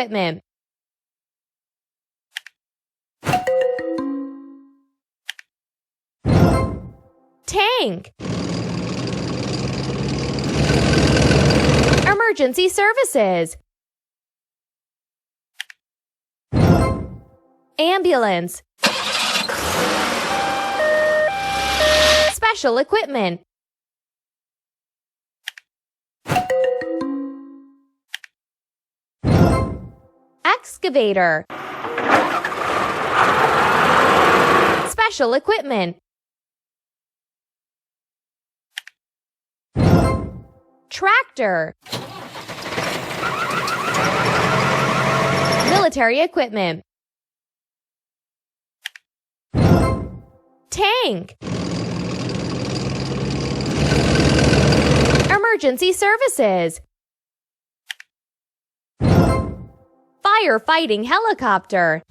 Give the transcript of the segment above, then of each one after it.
equipment. Tank. Emergency services. Ambulance. Special equipment. Excavator. Special equipment. Tractor. Military equipment. Tank. Emergency services. Firefighting helicopter.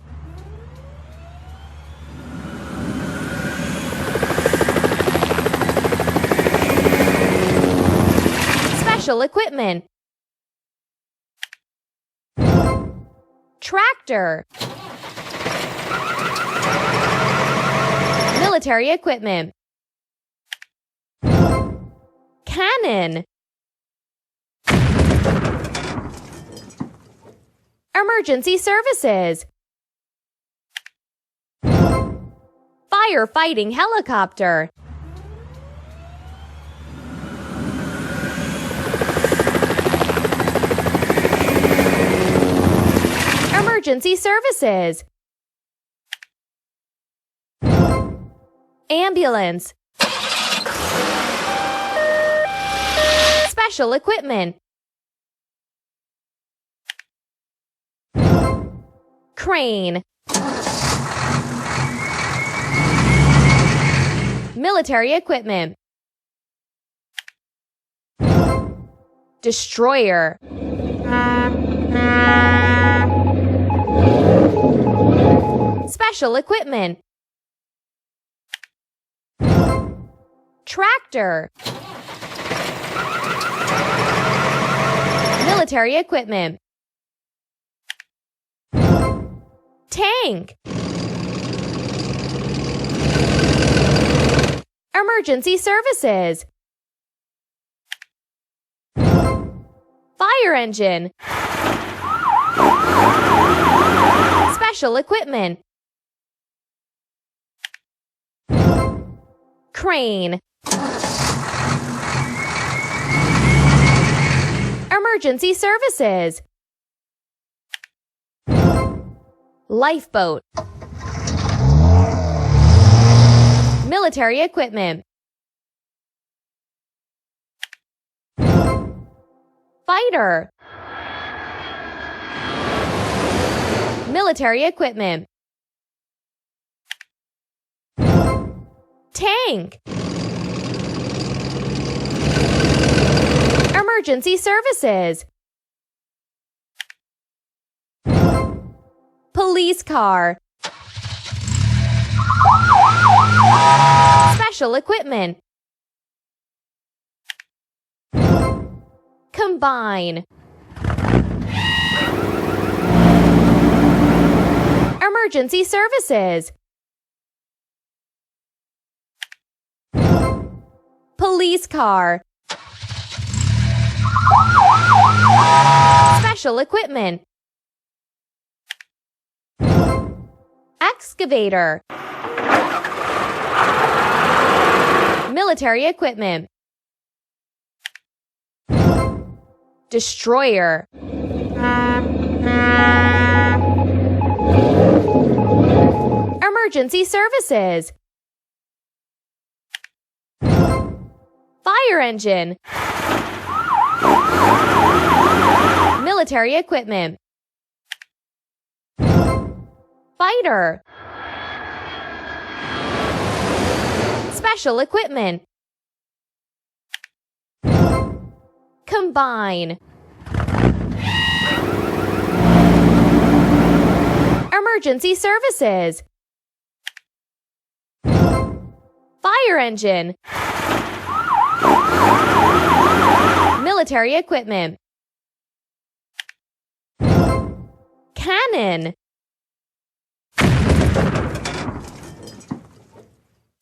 Special equipment. Tractor. Military equipment. Cannon. Emergency services. Firefighting helicopter. Emergency services. Ambulance. Special equipment. Crane. Military equipment. Destroyer. Special equipment. Tractor. Military equipment. Tank. Emergency services. Fire engine. Special equipment. Crane. Emergency services. Lifeboat. Military equipment. Fighter. Military equipment. Tank. Emergency services. Police car. Special equipment. Combine. Emergency services. Police car. Special equipment. Excavator. Military equipment. Destroyer. Emergency services. Fire engine. Military equipment. Fighter. Special equipment. Combine. Emergency services. Fire engine. Military equipment. Cannon.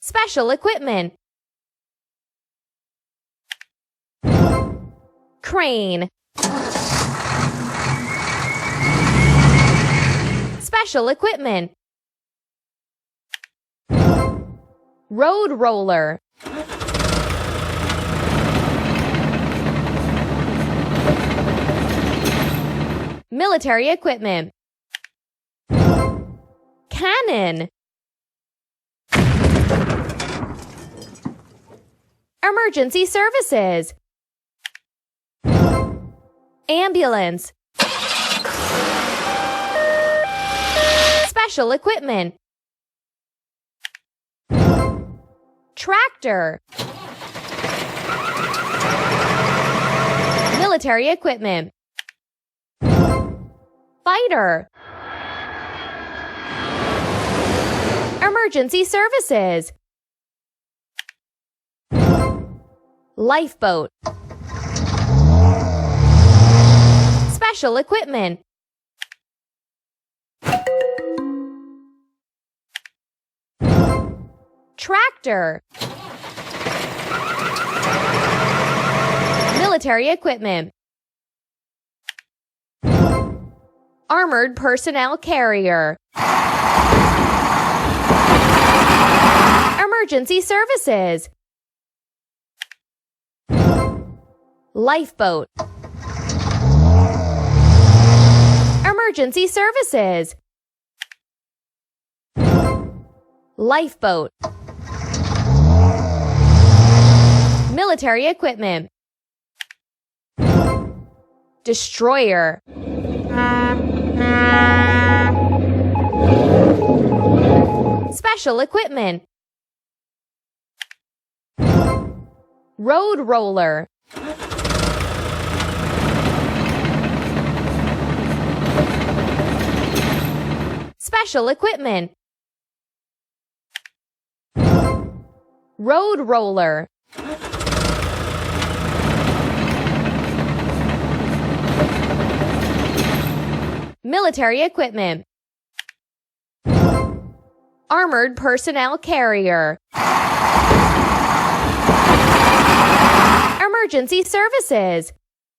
Special equipment. Crane. Special equipment. Road roller. Military equipment. Cannon. Emergency services. Ambulance. Special equipment. Tractor. Military equipment. Fighter. Emergency services. Lifeboat. Special equipment. Tractor. Military equipment. Armored personnel carrier. Emergency services. Lifeboat. Emergency services. Lifeboat. Military equipment. Destroyer. Special equipment. Road roller. Special equipment. Road roller. Military equipment. Armored personnel carrier. Emergency services.